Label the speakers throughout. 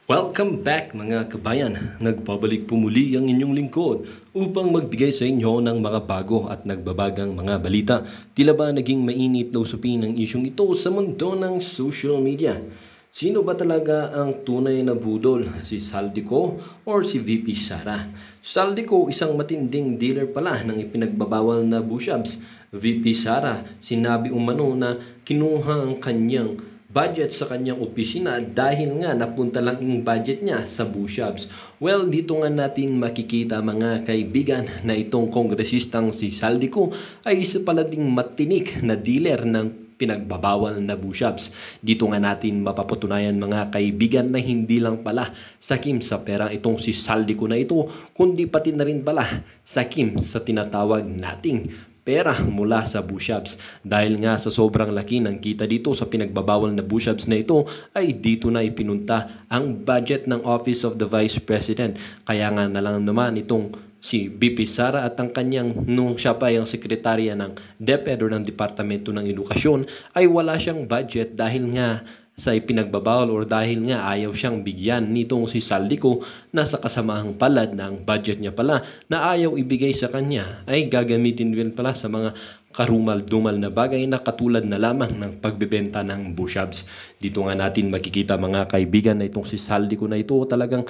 Speaker 1: Welcome back mga kabayan. Nagbabalik po muli ang inyong lingkod upang magbigay sa inyo ng mga bago at nagbabagang mga balita. Tila ba naging mainit na usapin ang isyong ito sa mundo ng social media? Sino ba talaga ang tunay na budol? Si Saldico or si VP Sara? Saldico isang matinding dealer pala ng ipinagbabawal na bushabs. VP Sara sinabi umano na kinuha ang kanyang budget sa kanyang opisina dahil nga napunta lang yung budget niya sa bushabs. Well, dito nga natin makikita mga kaibigan na itong kongresistang si Saldico ay isa pala ding matinik na dealer ng pinagbabawal na bushabs. Dito nga natin mapapatunayan mga kaibigan na hindi lang pala sakim sa perang itong si Saldico na ito, kundi pati na rin pala sakim sa tinatawag nating pera mula sa bushabs. Dahil nga sa sobrang laki ng kita dito sa pinagbabawal na bushabs na ito ay dito na ipinunta ang budget ng Office of the Vice President. Kaya nga na lang naman itong si BP Sara at ang kanyang nung siya pa yung sekretarya ng DepEd o ng Departamento ng Edukasyon ay wala siyang budget dahil nga sa ipinagbabawal or dahil nga ayaw siyang bigyan nitong si Saldico na sa kasamahang palad ng budget niya pala na ayaw ibigay sa kanya ay gagamitin din pala sa mga karumal-dumal na bagay na katulad na lamang ng pagbebenta ng bushabs. Dito nga natin makikita mga kaibigan na itong si Saldico na ito talagang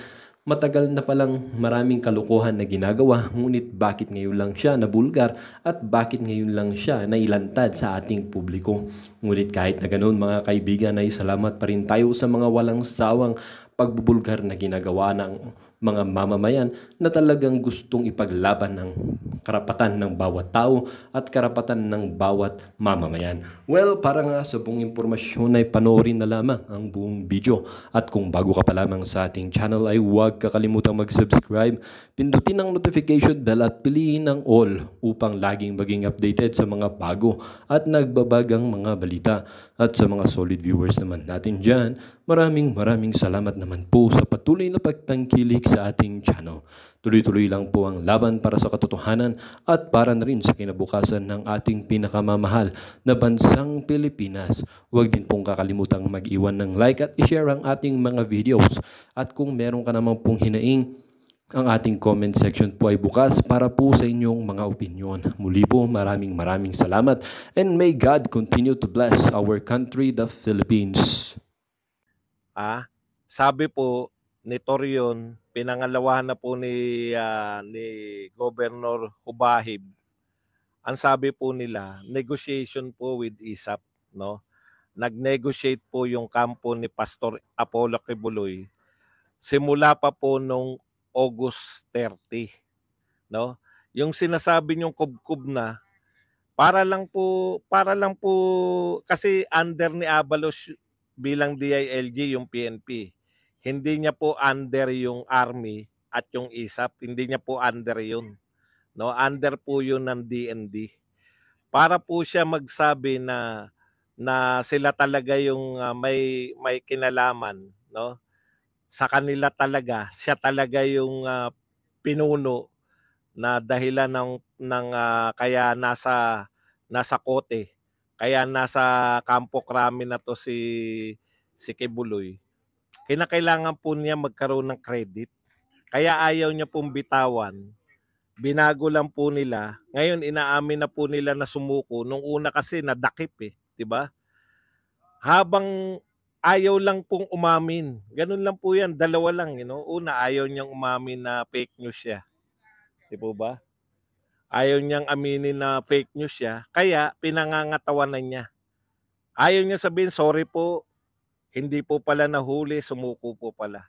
Speaker 1: matagal na palang maraming kalokohan na ginagawa, ngunit bakit ngayon lang siya nabulgar at bakit ngayon lang siya nailantad sa ating publiko. Ngunit kahit na ganoon mga kaibigan ay salamat pa rin tayo sa mga walang sawang pagbubulgar na ginagawa ng mga mamamayan na talagang gustong ipaglaban ng karapatan ng bawat tao at karapatan ng bawat mamamayan. Well, para nga sa buong impormasyon ay panoorin na lamang ang buong video. At kung bago ka pa lamang sa ating channel ay huwag kakalimutang mag-subscribe, pindutin ang notification bell at piliin ang all upang laging maging updated sa mga bago at nagbabagang mga balita. At sa mga solid viewers naman natin dyan, maraming salamat naman po sa patuloy na pagtangkilik sa ating channel. Tuloy-tuloy lang po ang laban para sa katotohanan at para na rin sa kinabukasan ng ating pinakamamahal na bansang Pilipinas. Huwag din pong kakalimutang mag-iwan ng like at i-share ang ating mga videos. At kung meron ka namang pong hinaing, ang ating comment section po ay bukas para po sa inyong mga opinyon. Muli po, maraming salamat and may God continue to bless our country, the Philippines.
Speaker 2: Sabi po ni Torion, pinangalawahan na po ni Governor Hubahib. Ang sabi po nila, negotiation po with ISAP, no? Nag-negotiate po yung kampo ni Pastor Apollo Kibuloy simula pa po nung August 30, no? Yung sinasabi niyong kubkub na para lang po kasi under ni Abalos bilang DILG yung PNP. Hindi niya po under yung Army at yung ISAP, hindi niya po under yun. No, under po yun ng DND. Para po siya magsabi na sila talaga yung may kinalaman, no? Sa kanila talaga, siya talaga yung pinuno na dahilan ng kaya nasa kote, kaya nasa kampo krami na to si Kibuloy. Kinakailangan po niya magkaroon ng credit. Kaya ayaw niya pong bitawan. Binago lang po nila. Ngayon inaamin na po nila na sumuko. Nung una kasi nadakip 'di ba? Habang ayaw lang pong umamin. Ganun lang po 'yan, dalawa lang, Una, ayaw niyang umamin na fake news siya. 'Di po ba? Ayaw niyang aminin na fake news siya, kaya pinangangatawanan niya. Ayaw niya sabihin, sorry po, hindi po pala nahuli, sumuko po pala.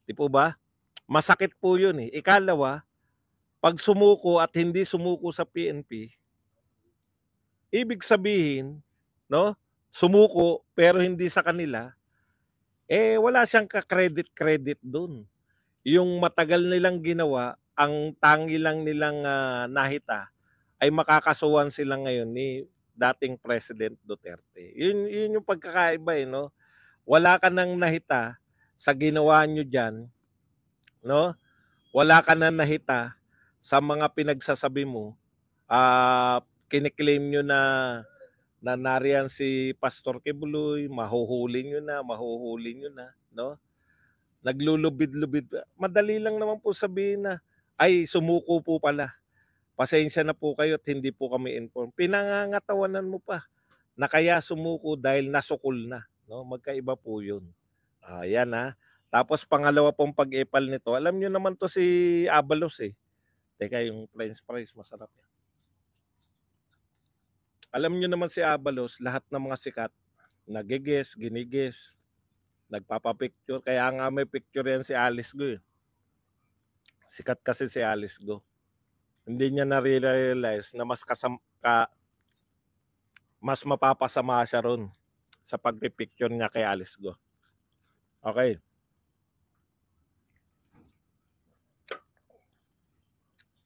Speaker 2: 'Di po ba? Masakit po 'yun eh. Ikalawa, pag sumuko at hindi sumuko sa PNP, ibig sabihin, no? Sumuko pero hindi sa kanila, wala siyang ka-credit doon. Yung matagal nilang ginawa, ang tangi lang nilang nahita ay makakasuhan sila ngayon ni dating President Duterte. Yun yung pagkakaiba no? Wala ka nang nahita sa ginawa nyo dyan, no? Wala ka nang nahita sa mga pinagsasabi mo. Kiniklaim nyo na nariyan si Pastor Kibuloy, mahuhuli nyo na, no? naglulubid-lubid pa. Madali lang naman po sabihin na, "Ay, sumuko po pala. Pasensya na po kayo at hindi po kami inform." Pinangangatawanan mo pa na kaya sumuko dahil nasukol na, 'no? Magkaiba po 'yun. Yan, Tapos pangalawa pong pag-epal nito, alam niyo naman 'to si Abalos, eh. Teka, yung french fries masarap yan. Alam niyo naman si Abalos, lahat ng mga sikat, nage-guess, gini-guess, nagpapa-picture. Kaya nga may picture yan si Alice Go, eh. Sikat kasi si Alice Go. Hindi niya na-realize na mas mapapasama siya ron sa pagpipicture niya kay Alice Go. Okay.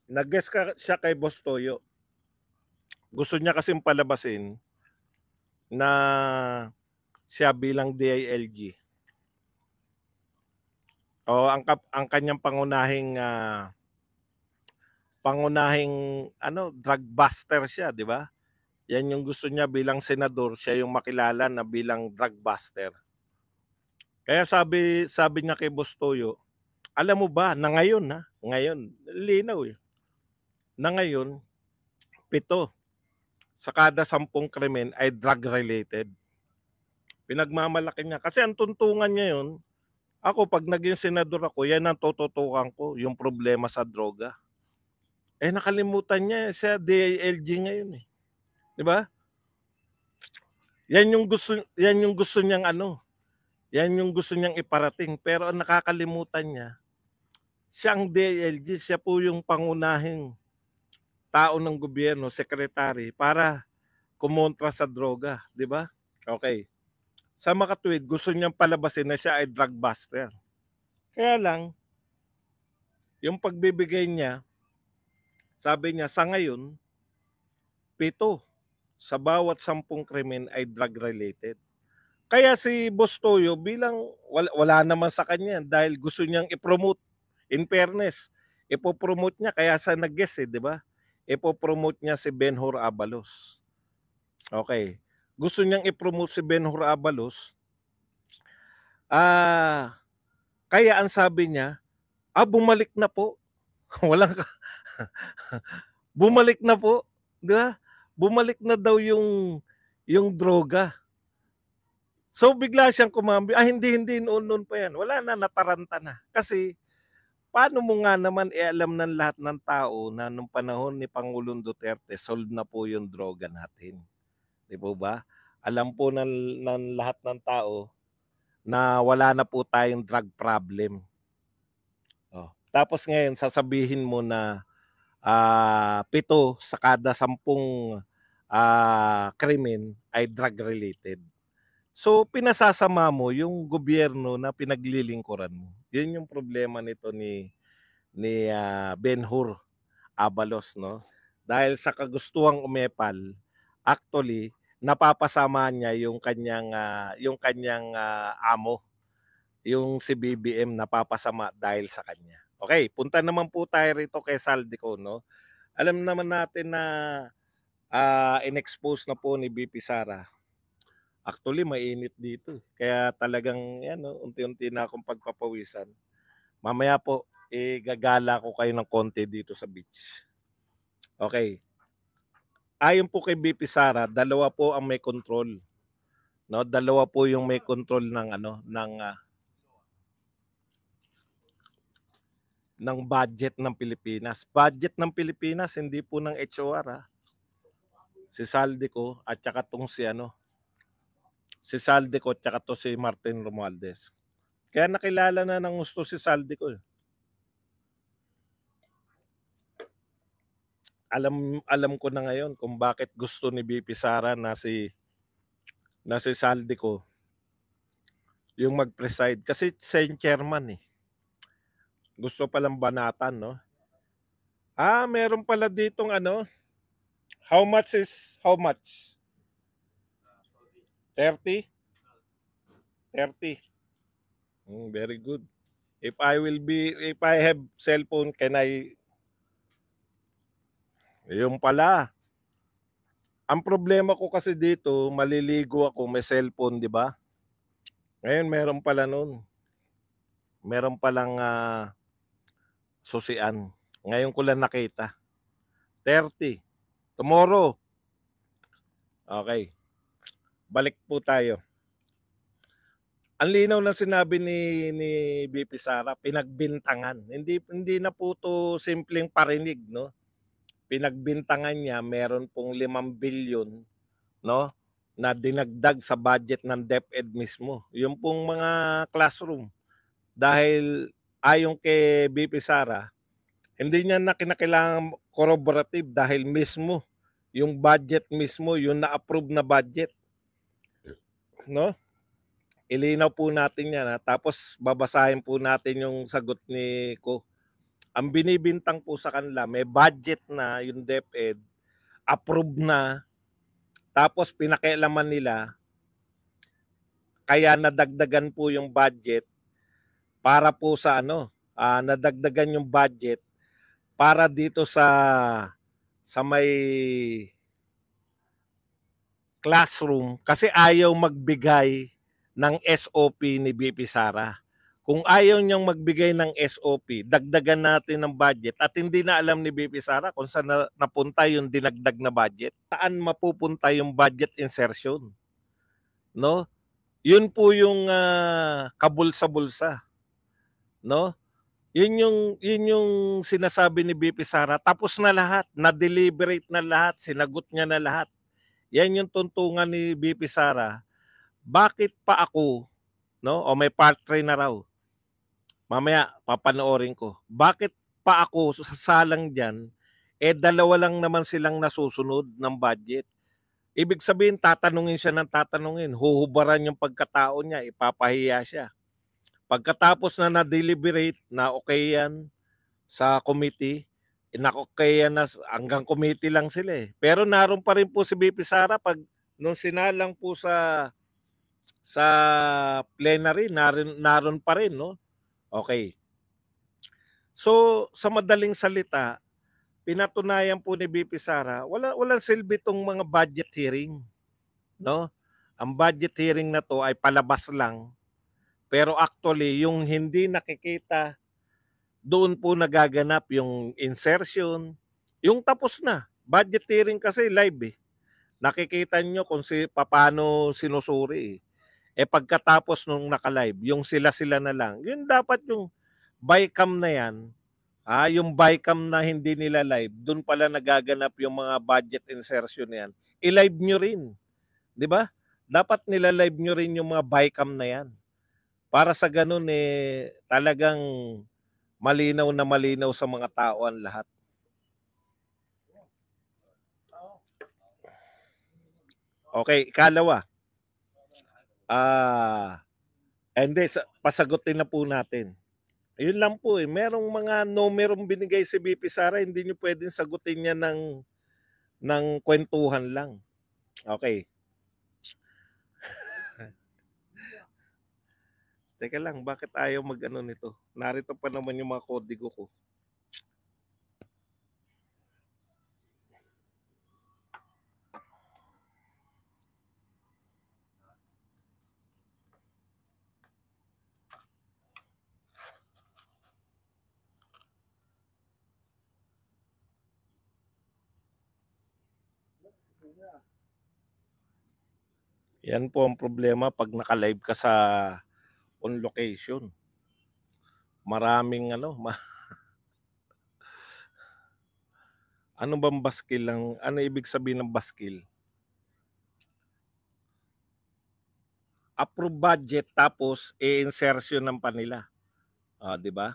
Speaker 2: Nag-guess siya kay Boss Toyo. Gusto niya kasing palabasin na siya bilang DILG. O ang kanyang pangunahing drug buster siya, di ba? Yan yung gusto niya bilang senador, siya yung makilala na bilang drug buster. Kaya sabi niya kay Boss Toyo, alam mo ba na ngayon, ngayon, linaw, na ngayon, 7 sa kada 10 krimen ay drug-related. Pinagmamalaki niya. Kasi ang tuntungan niya yun, ako pag naging senador ako, yan ang tututukan ko, yung problema sa droga. Nakalimutan niya sa DILG ngayon, eh. 'Di ba? Yan yung gusto niyang yan yung gusto niyang iparating, pero ang nakakalimutan niya, siya ang DILG, siya po yung pangunahing tao ng gobyerno, sekretary, para kumontra sa droga, di ba? Okay. Sa makatuwid, gusto niyang palabasin na siya ay drug buster. Kaya lang, yung pagbibigay niya, sabi niya, sa ngayon, 7 sa bawat 10 krimen ay drug-related. Kaya si Boss Toyo bilang wala naman sa kanya dahil gusto niyang i-promote. In fairness, ipopromote niya kaya sa nag-guess, di ba? Ipopromote niya si Benhur Abalos. Okay. Gusto niyang i-promote si Benhur Abalos. Kaya ang sabi niya, bumalik na po. Walang bumalik na po, di ba? Bumalik na daw yung droga. So bigla siyang kumambi, hindi, noon pa yan. Wala na, nataranta na. Kasi paano mo nga naman alam ng lahat ng tao na nung panahon ni Pangulong Duterte, solve na po yung droga natin. Di po ba? Alam po ng lahat ng tao na wala na po tayong drug problem. Tapos ngayon, sasabihin mo na 7 sa kada 10 krimen ay drug-related. So, pinasasama mo yung gobyerno na pinaglilingkuran mo. Yun yung problema nito ni Benhur Abalos, no? Dahil sa kagustuhang umepal, actually, napapasama niya yung kanyang amo. Yung si BBM napapasama dahil sa kanya. Okay, punta naman po tayo rito kay Saldico, no? Alam naman natin na in-expose na po ni BP Sara. Actually, mainit dito. Kaya talagang unti-unti na akong pagpapawisan. Mamaya po, gagala ko kayo ng konti dito sa beach. Okay. Ayon po kay BP Sara, 2 po ang may control. No, 2 po yung may control ng budget ng Pilipinas. Budget ng Pilipinas, hindi po ng HOR, Si Saldico at saka tong si Saldico at saka to si Martin Romualdez. Kaya nakilala na ng gusto si Saldico. Alam ko na ngayon kung bakit gusto ni BP Sara na si Saldico yung mag-preside. Kasi siya yung chairman, Gusto palang banatan, no? Meron pala ditong how much is how much? 30? 30. Very good. If I have cellphone, can I? Yung pala. Ang problema ko kasi dito, maliligo ako, may cellphone, di ba? Ngayon, meron pala nun. Meron palang susian. Ngayon ko lang nakita. 30. Tomorrow. Okay. Balik po tayo. Ang linaw ng sinabi ni BP Sara, pinagbintangan. Hindi na po to simpleng parinig, no? Pinagbintangan niya, meron pong 5 billion, no, na dinagdag sa budget ng DepEd mismo. Yung pong mga classroom. Dahil ayon kay BP Sara, hindi niya na kinakailangan corroborative dahil mismo yung budget mismo, yung na-approve na budget, no? Ilinaw po natin yan, ha? Tapos babasahin po natin yung sagot ni Ko. Ang binibintang po sa kanila, may budget na yung DepEd, approved na, tapos pinakialaman nila, kaya nadagdagan po yung budget para po sa nadagdagan yung budget para dito sa may classroom kasi ayaw magbigay ng SOP ni BP Sara. Kung ayaw niyang magbigay ng SOP, dagdagan natin ng budget at hindi na alam ni BP Sara kung saan napunta yung dinagdag na budget. Saan mapupunta yung budget insertion? No? Yun po yung kabulsa-bulsa. No? Yun yung sinasabi ni BP Sara. Tapos na lahat, na-deliberate na lahat, sinagot niya na lahat. Yan yung tuntungan ni BP Sara. Bakit pa ako, no? O may part 3 na raw. Mamaya papanoorin ko. Bakit pa ako sasalang diyan? Dalawa lang naman silang nasusunod ng budget. Ibig sabihin tatanungin siya ng tatanungin, huhubaran yung pagkatao niya, ipapahiya siya. Pagkatapos na na-deliberate na okay yan sa committee, okay yan na hanggang committee lang sila eh. Pero naroon pa rin po si BP Sara pag nung sinalang po sa plenary, naroon pa rin, no? Okay. So, sa madaling salita, pinatunayan po ni BP Sara, walang silbi tong mga budget hearing, no? Ang budget hearing na to ay palabas lang. Pero actually, yung hindi nakikita, doon po nagaganap yung insertion, yung tapos na. Budget hearing kasi live eh. Nakikita nyo kung paano sinusuri eh. Pagkatapos nung naka-live, yung sila-sila na lang. Yun dapat yung bycam na yan, yung bycam na hindi nila live, doon pala nagaganap yung mga budget insertion yan. I-live nyo rin. Di ba? Dapat nila live nyo rin yung mga bycam na yan. Para sa ganun talagang malinaw na malinaw sa mga tao ang lahat. Okay, ikalawa. Hindi, pasagutin na po natin. Ayun lang po eh. Merong mga numerong binigay si BP Sara, hindi nyo pwedeng sagutin niya ng kwentuhan lang. Okay. Teka lang, bakit ayaw mag-ano nito? Narito pa naman yung mga kodigo ko. Yan po ang problema pag naka-live ka sa on location. Maraming ano bang baskil lang? Ano ibig sabihin ng baskil? Approve budget tapos i-insertion ng panila. Di ba?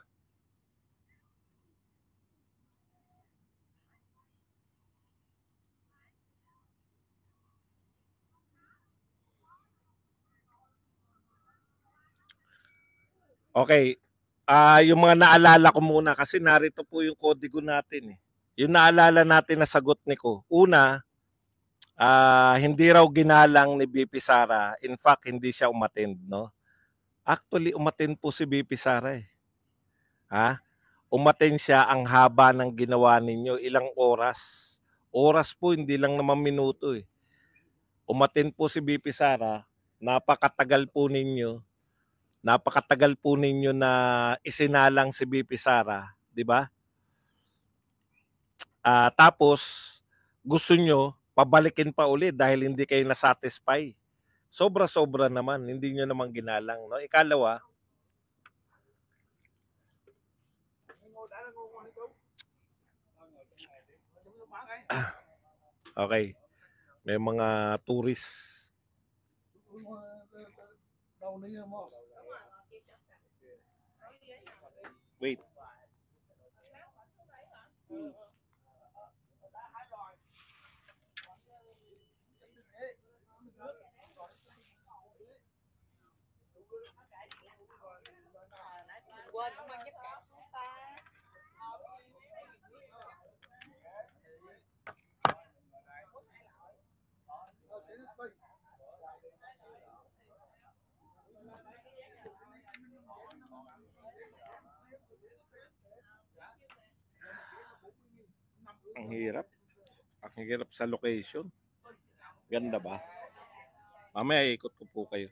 Speaker 2: Okay. Yung mga naalala ko muna kasi narito po yung kodigo natin eh. Yung naalala natin na sagot ni Ko. Una, hindi raw ginalang ni BP Sara. In fact, hindi siya umattend, no? Actually, umattend po si BP Sara eh. Umattend siya, ang haba ng ginawa ninyo. Ilang oras? Oras po, hindi lang naman minuto eh. Umattend po si BP Sara. Napakatagal po ninyo. Napakatagal po ninyo na isinalang si BP Sara, di ba? Tapos gusto nyo pabalikin pa ulit dahil hindi kayo na-satisfy. Sobra-sobra naman, hindi nyo naman ginalang. No? Ikalawa, okay, may mga tourists. Wait. Ang hirap. Ang hirap sa location. Ganda ba? Mamaya ikot ko po kayo.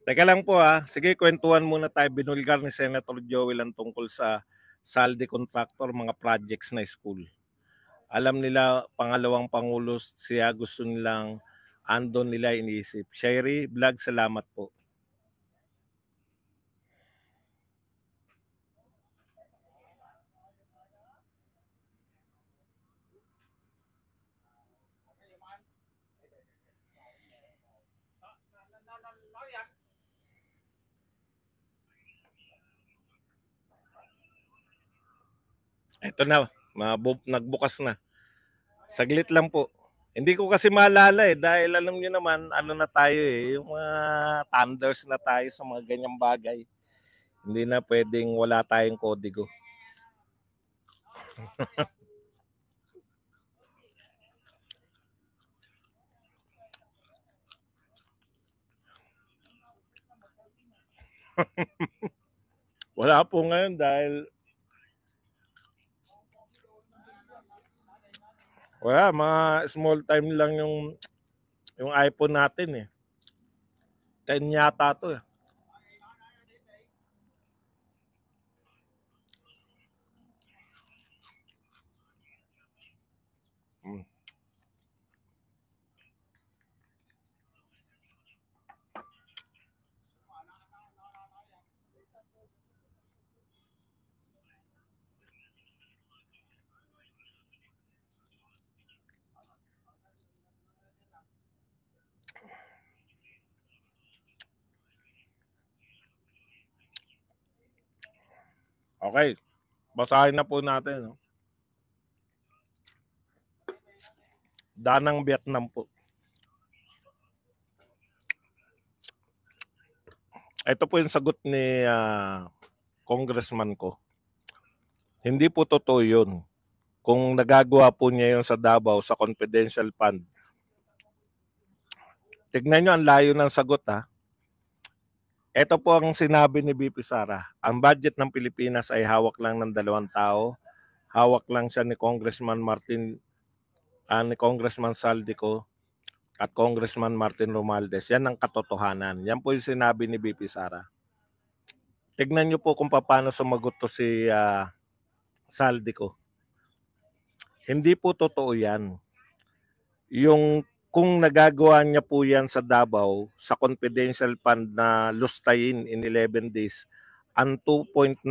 Speaker 2: Teka lang po Sige, kwentuhan muna tayo. Binulgar ni Senator Joel ang tungkol sa saldi contractor, mga projects na school. Alam nila, pangalawang pangulo siya, gusto nilang andon nila iniisip. Sherry Vlog, salamat po. Ito na, nagbukas na. Saglit lang po. Hindi ko kasi maalala dahil alam niyo naman ano na tayo yung mga thunders na tayo sa mga ganyang bagay. Hindi na pwedeng wala tayong kodigo. Wala po ngayon dahil wala, mga small time lang yung iPhone natin 10 yata to Okay, basahin na po natin. Danang Vietnam po. Ito po yung sagot ni congressman ko. Hindi po totoo yun. Kung nagagawa po niya yun sa Davao, sa confidential fund. Tignan nyo ang layo ng sagot Ito po ang sinabi ni BP Sara. Ang budget ng Pilipinas ay hawak lang ng 2 tao. Hawak lang siya ni Congressman ni Congressman Saldico at Congressman Martin Romualdez. Yan ang katotohanan. Yan po yung sinabi ni BP Sara. Tignan nyo po kung paano sumagot to si Saldico. Hindi po totoo yan. Kung nagagawa niya po yan sa Davao, sa confidential fund na lustayin in 11 days, ang 2.98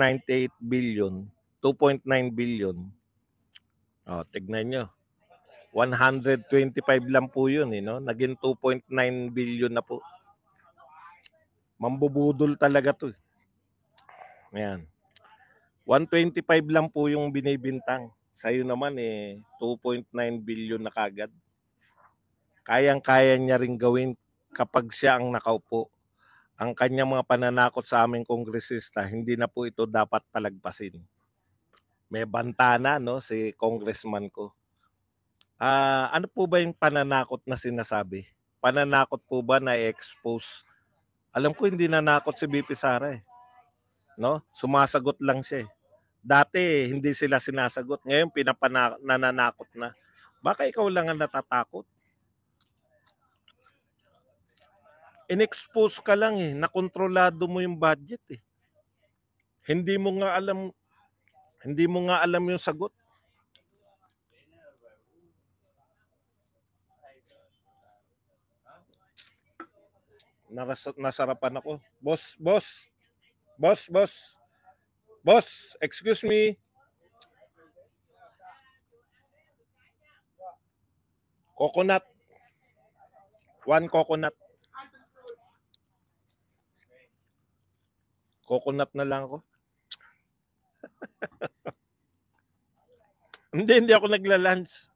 Speaker 2: billion, 2.9 billion, tignan nyo, 125 lang po yun, no? Naging 2.9 billion na po. Mambubudol talaga to. Ayan. 125 lang po yung binibintang. Sa'yo naman 2.9 billion na kagad. Kayang-kaya niya rin gawin kapag siya ang nakaupo. Ang kanyang mga pananakot sa aming kongresista, hindi na po ito dapat palagpasin. May banta na si congressman ko. Ano po ba yung pananakot na sinasabi? Pananakot po ba na expose? Alam ko hindi nanakot si BP Sara No? Sumasagot lang siya Dati hindi sila sinasagot. Ngayon nananakot na. Baka ikaw lang ang natatakot. in-expose ka lang eh, na kontrolado mo yung budget eh. Hindi mo nga alam yung sagot. Nasarapan ako. Boss, excuse me. Coconut. 1 coconut. Coconut na lang ako. Hindi ako nagla-lunch.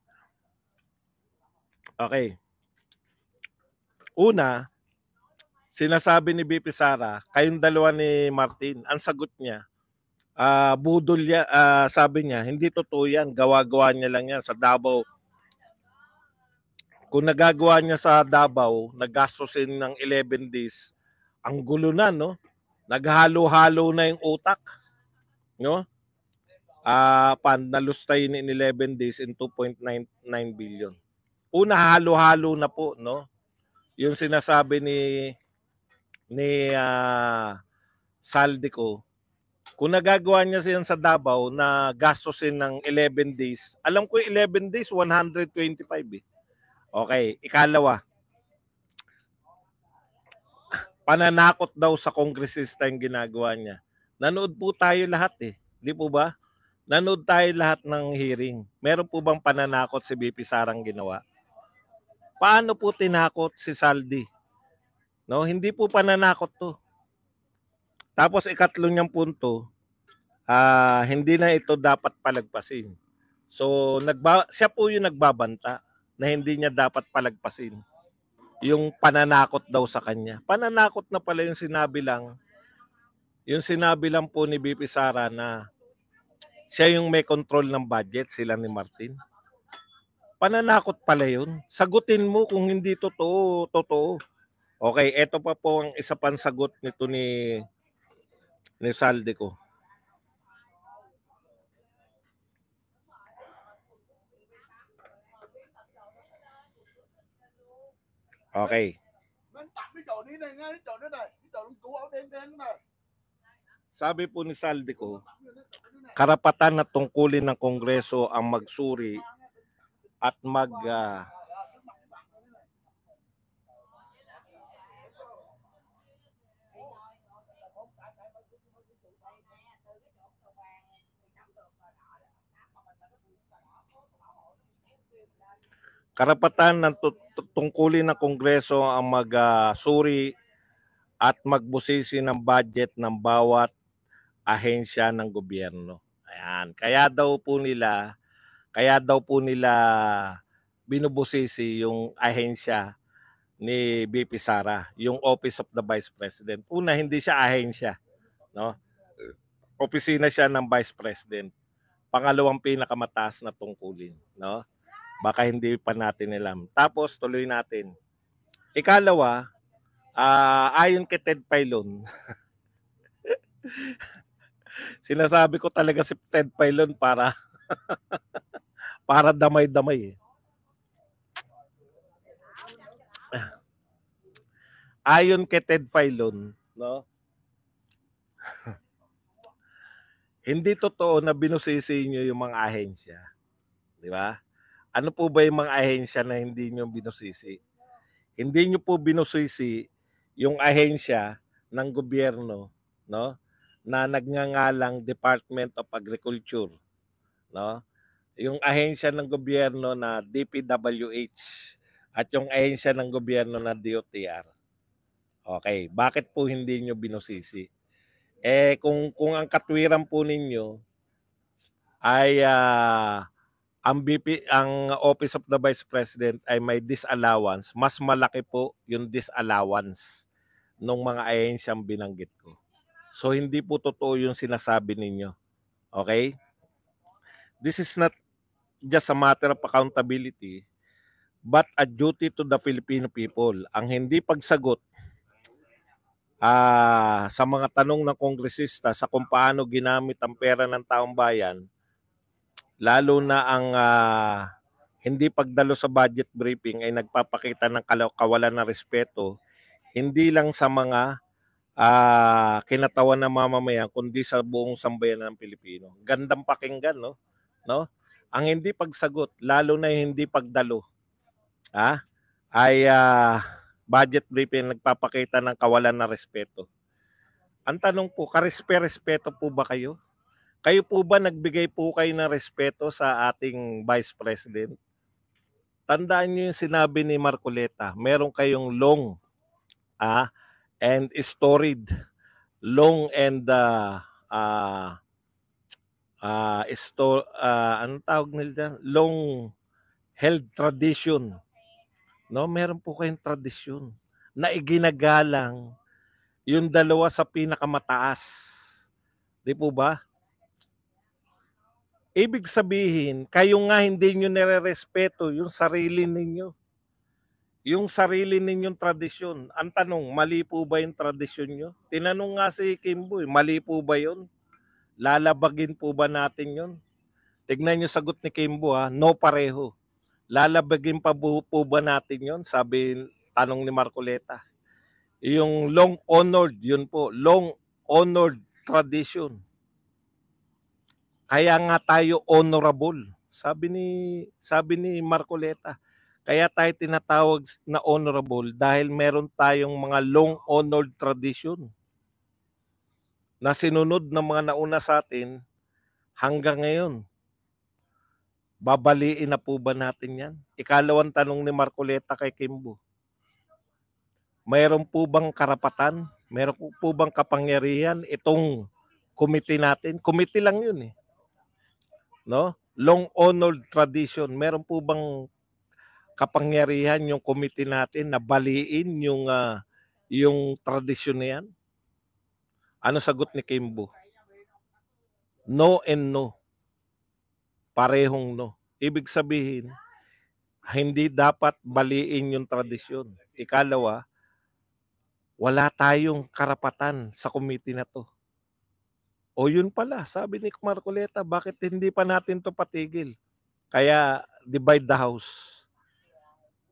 Speaker 2: Okay. Una, sinasabi ni BP Sara, kayong dalawa ni Martin, ang sagot niya, budol niya, sabi niya, hindi totoo yan, gawa-gawa niya lang yan sa Davao. Kung nagagawa niya sa Davao, naggastusin ng 11 days, ang gulo na, no? Naghalo-halo na yung utak, no? Nalustay in 11 days in 2.99 billion. Una, halo-halo na po, no? Yung sinasabi ni Saldico, kung nagagawa niya siya sa Davao na gastusin ng 11 days, alam ko 11 days, 125 eh. Okay, ikalawa, pananakot daw sa kongresista yung ginagawa niya. Nanood po tayo lahat eh, di po ba? Nanood tayo lahat ng hearing. Meron po bang pananakot si BP Sarang ginawa? Paano po tinakot si Saldi? No, hindi po pananakot to. Tapos ikatlo niyang punto, hindi na ito dapat palagpasin. So siya po yung nagbabanta na hindi niya dapat palagpasin yung pananakot daw sa kanya. Pananakot na pala yung sinabi lang po ni BP Sara na siya yung may control ng budget, sila ni Martin. Pananakot pala yun. Sagutin mo kung hindi totoo. Okay, eto pa po ang isa pang sagot nito ni Saldico. Okay. Sabi po ni Saldico, karapatan na tungkulin ng Kongreso ang magsuri at karapatan ng tungkulin ng Kongreso ang magsuri at magbusisi ng budget ng bawat ahensya ng gobyerno. Ayan. Kaya daw po nila binubusisi yung ahensya ni BP Sara, yung Office of the Vice President. Una, hindi siya ahensya, no? Opisina siya ng Vice President. Pangalawang pinakamataas na tungkulin, no? Baka hindi pa natin alam. Tapos tuloy natin. Ikalawa, ayon kay Ted Filon, sinasabi ko talaga si Ted Filon para damay-damay eh. Ayon kay Ted Filon, no? Hindi totoo na binusisi niyo yung mga ahensya. Di ba? Ano po ba yung mga ahensya na hindi niyo binusisi? Hindi niyo po binusisi yung ahensya ng gobyerno, no? Na nagngangalang Department of Agriculture, no? Yung ahensya ng gobyerno na DPWH at yung ahensya ng gobyerno na DOTR. Okay, bakit po hindi niyo binusisi? Kung ang katwiran po ninyo ay ang Office of the Vice President ay may disallowance, mas malaki po yung disallowance ng mga ahensyang binanggit ko. So hindi po totoo yung sinasabi ninyo. Okay? This is not just a matter of accountability, but a duty to the Filipino people. Ang hindi pagsagot sa mga tanong ng kongresista sa kung paano ginamit ang pera ng taong bayan, lalo na ang hindi pagdalo sa budget briefing ay nagpapakita ng kawalan ng respeto, Hindi lang sa mga kinatawan ng mamamayan kundi sa buong sambayan ng Pilipino. Gandang pakinggan, no? No? Ang hindi pagsagot, lalo na yung hindi pagdalo, ay budget briefing nagpapakita ng kawalan ng respeto. Ang tanong po, karespe-respeto po ba kayo? Kayo po ba nagbigay po kayo ng respeto sa ating Vice President? Tandaan niyo yung sinabi ni Marcoleta, meron kayong and storied, long and anong tawag nila? Long held tradition. No, meron po kayong tradisyon na iginagalang yung dalawa sa pinakamataas. Di po ba? Ibig sabihin, kayo nga hindi nyo nire-respeto yung sarili ninyo. Yung sarili ninyong tradisyon. Ang tanong, mali po ba yung tradisyon nyo? Tinanong nga si Kimbo, mali po ba yun? Lalabagin po ba natin yun? Tignan nyo sagot ni Kimbo, no pareho. Lalabagin pa po ba natin yun? Sabi, tanong ni Marcoleta. Yung long honored, yun po, long honored tradition. Kaya nga tayo honorable. Sabi ni Marcoleta. Kaya tayo tinatawag na honorable dahil meron tayong mga long honored tradition na sinunod ng mga nauna sa atin hanggang ngayon. Babaliin na po ba natin yan? Ikalawang tanong ni Marcoleta kay Kimbo. Mayroon po bang karapatan? Mayroon po bang kapangyarihan itong committee natin? Committee lang yun eh. No? Long honored tradition. Meron po bang kapangyarihan yung committee natin na baliin yung tradisyon na yan? Ano sagot ni Kimbo? No and no. Parehong no. Ibig sabihin, hindi dapat baliin yung tradisyon. Ikalawa, wala tayong karapatan sa committee na to. O yun pala, sabi ni Marcoleta, bakit hindi pa natin to patigil? Kaya divide the house.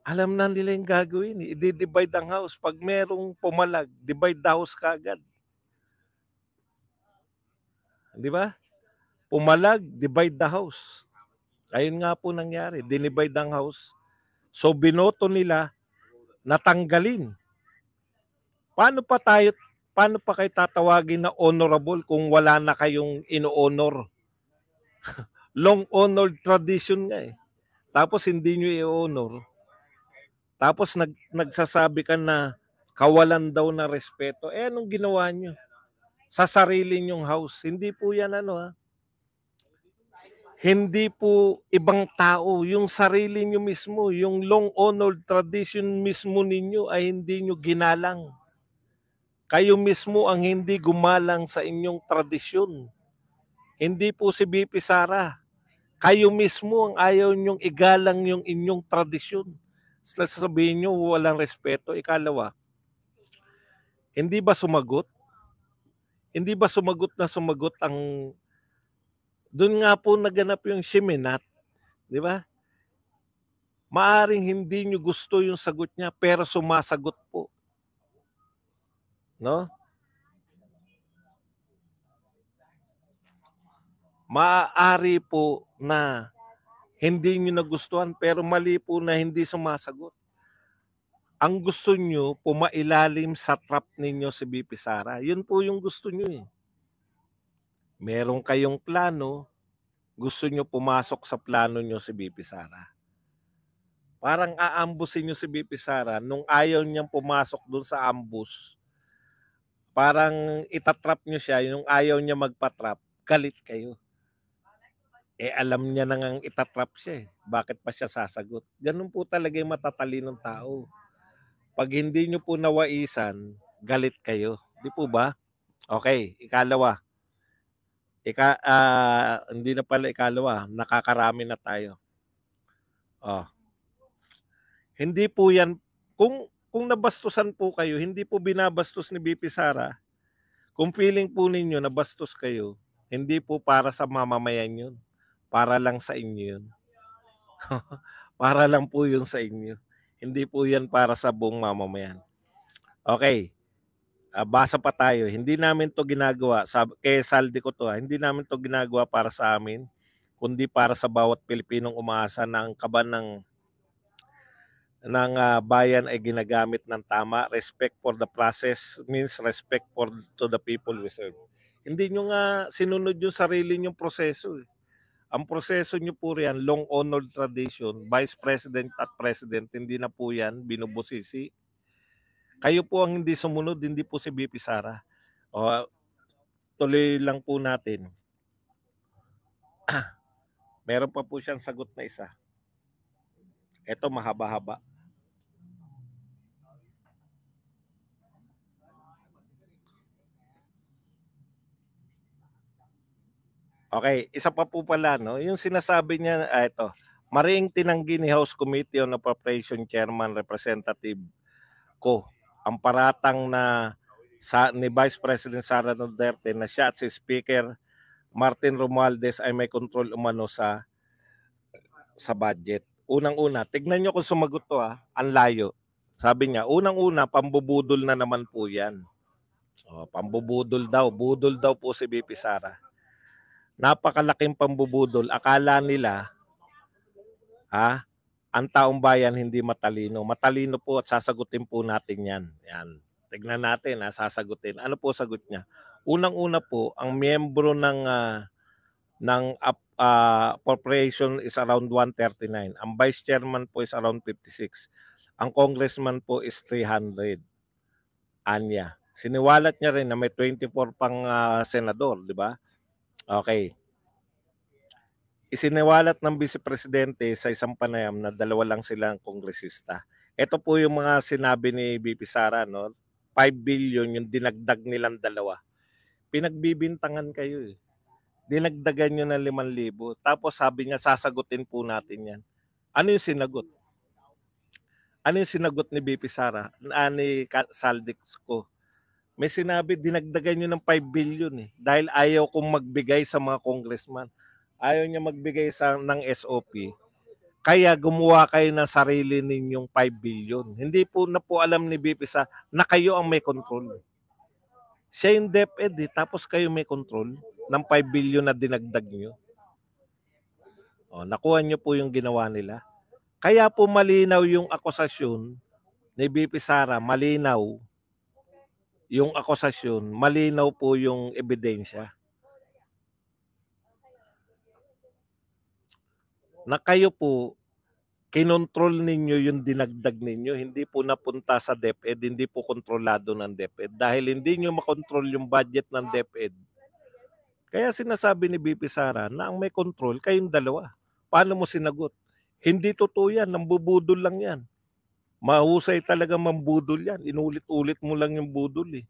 Speaker 2: Alam na nila yung gagawin. I-divide ang house. Pag merong pumalag, divide the house kaagad. Di ba? Pumalag, divide the house. Ayun nga po nangyari. Dinivide ang house. So binoto nila natanggalin. Paano pa kayo tatawagin na honorable kung wala na kayong ino-honor? Long honored tradition nga eh. Tapos hindi nyo i-honor. Tapos nagsasabi ka na kawalan daw na respeto. Eh anong ginawa nyo? Sa sarili nyong house. Hindi po yan Hindi po ibang tao. Yung sarili nyo mismo, yung long honored tradition mismo ninyo ay hindi nyo ginalang. Kayo mismo ang hindi gumalang sa inyong tradisyon. Hindi po si BP Sara. Kayo mismo ang ayaw nyong igalang yung inyong tradisyon. Sasabihin nyo walang respeto. Ikalawa, hindi ba sumagot? Hindi ba sumagot ang... Doon nga po naganap yung Simenat. Di ba? Maaring hindi nyo gusto yung sagot niya pero sumasagot po. No? Maaari po na hindi nyo nagustuhan pero mali po na hindi sumasagot. Ang gusto nyo, pumailalim sa trap ninyo si BP Sara. Yun po yung gusto nyo eh. Meron kayong plano, gusto nyo pumasok sa plano nyo si BP Sara. Parang aambusin nyo si BP Sara nung ayaw niyang pumasok dun sa ambush. Parang itatrap nyo siya, yung ayaw niya magpatrap, galit kayo. Eh alam niya na ngang itatrap siya eh. Bakit pa siya sasagot? Ganun po talaga yung matatalinong tao. Pag hindi nyo po nawaisan, galit kayo. Di po ba? Okay, ikalawa. Hindi na pala ikalawa, nakakarami na tayo. Hindi po yan, kung nabastusan po kayo, hindi po binabastos ni BP Sara. Kung feeling po ninyo nabastos kayo, hindi po para sa mamamayan yun. Para lang sa inyo yun. Para lang po yun sa inyo. Hindi po yan para sa buong mamamayan. Okay, basa pa tayo. Hindi namin 'to ginagawa, kay Saldi ko 'to, hindi namin 'to ginagawa para sa amin, kundi para sa bawat Pilipinong umaasa na ang kaban ng bayan ay ginagamit ng tama. Respect for the process means respect to the people we serve. Hindi nyo nga sinunod yung sarili nyong proseso. Eh. Ang proseso nyo po riyan, long honored tradition, Vice President at President, hindi na po yan binubusisi. Kayo po ang hindi sumunod, hindi po si BP Sara. O, tuloy lang po natin. Meron pa po siyang sagot na isa. Ito mahaba-haba. Okay, isa pa po pala, no? Yung sinasabi niya, ito, mariing tinanggi ni House Committee on Appropriation Chairman Representative ko ang paratang ni Vice President Sara Duterte na siya at si Speaker Martin Romualdez ay may control umano sa budget. Unang-una, tignan nyo kung sumagot to ang layo. Sabi niya, unang-una, pambubudol na naman po yan. Pambubudol daw. Budol daw po si BP Sara. Napakalaking pambubudol. Akala nila, ang taong bayan hindi matalino. Matalino po at sasagutin po natin yan. Yan. Tignan natin, sasagutin. Ano po sagot niya? Unang-una po, ang miyembro ng appropriation is around 139. Ang vice chairman po is around 56. Ang congressman po is 300. Anya. Siniwalat niya rin na may 24 pang senador, di ba? Okay. Isiniwalat ng Vice Presidente sa isang panayam na dalawa lang silang kongresista. Ito po yung mga sinabi ni BP Sara, no? 5 billion yung dinagdag nilang dalawa. Pinagbibintangan kayo eh. Dinagdagan nyo ng 5,000. Tapos sabi niya, sasagutin po natin yan. Ano yung sinagot? Ano yung sinagot ni BP Sara? Ni Saldix ko? May sinabi, dinagdagan nyo ng 5 billion eh. Dahil ayaw kong magbigay sa mga congressman. Ayaw niya magbigay ng SOP. Kaya gumawa kayo ng sarili ninyong 5 billion. Hindi po na po alam ni BP Sara na kayo ang may control. Siya yung DepEd tapos kayo may control ng 5 billion na dinagdag nyo. Nakuha nyo po yung ginawa nila. Kaya po malinaw yung akusasyon ni BP Sara, malinaw yung akusasyon, malinaw po yung ebidensya. Na kayo po, kinontrol ninyo yung dinagdag ninyo, hindi po napunta sa DepEd, hindi po kontrolado ng DepEd. Dahil hindi nyo makontrol yung budget ng DepEd. Kaya sinasabi ni BP Sara na ang may control, kayong dalawa. Paano mo sinagot? Hindi totoo yan, nambubudol lang yan. Mahusay talaga mambudol yan. Inulit-ulit mo lang yung budol eh.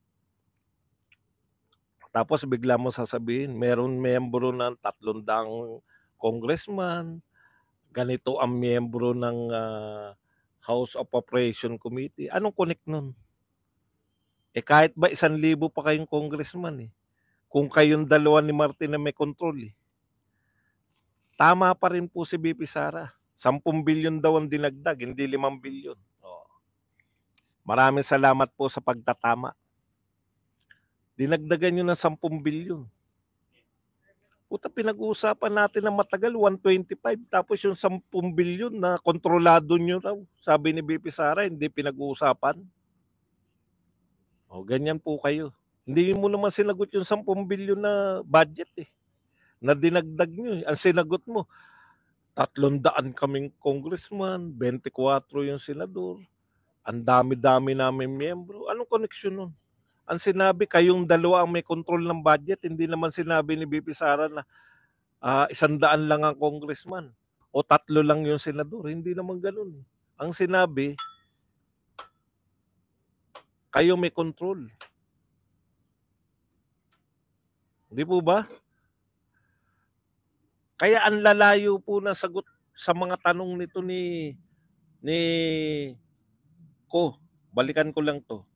Speaker 2: Tapos bigla mo sasabihin, meron miyembro ng 300 congressman, ganito ang miyembro ng House of Appropriation Committee. Anong connect nun? Kahit ba 1,000 pa kayong congressman eh. Kung kayong dalawa ni Martin na may control eh. Tama pa rin po si BP Sara. 10 billion daw ang dinagdag, hindi 5 billion. Maraming salamat po sa pagtatama. Dinagdagan nyo ng 10 billion. Puta, pinag-uusapan natin na matagal, 125. Tapos yung 10 billion na kontrolado nyo raw. Sabi ni BP Sara, hindi pinag-uusapan. Ganyan po kayo. Hindi mo naman sinagot yung 10 billion na budget eh. Na dinagdag nyo. Ang sinagot mo, 300 kaming congressman, 24 yung senador. Ang dami-dami namin miyembro. Anong koneksyon nun? Ang sinabi, kayong dalawa ang may control ng budget. Hindi naman sinabi ni BP Sara na 100 lang ang congressman o 3 lang yung senador. Hindi naman ganun. Ang sinabi, kayo may control. Di po ba? Kaya ang lalayo po na sagot sa mga tanong nito ni ko. Balikan ko lang to.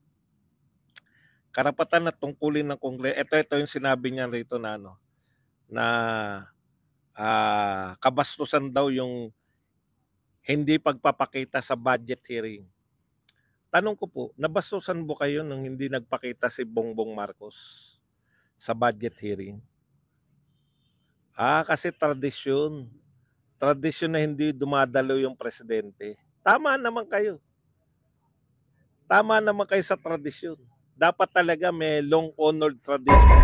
Speaker 2: Karapatan at tungkulin ng Kongreso. Ito yung sinabi niya rito na kabastusan daw yung hindi pagpapakita sa budget hearing. Tanong ko po, nabastusan mo kayo nung hindi nagpakita si Bongbong Marcos sa budget hearing? Kasi tradisyon. Tradisyon na hindi dumadalo yung presidente. Tama naman kayo. Tama naman kayo sa tradisyon. Dapat talaga may long honored tradition.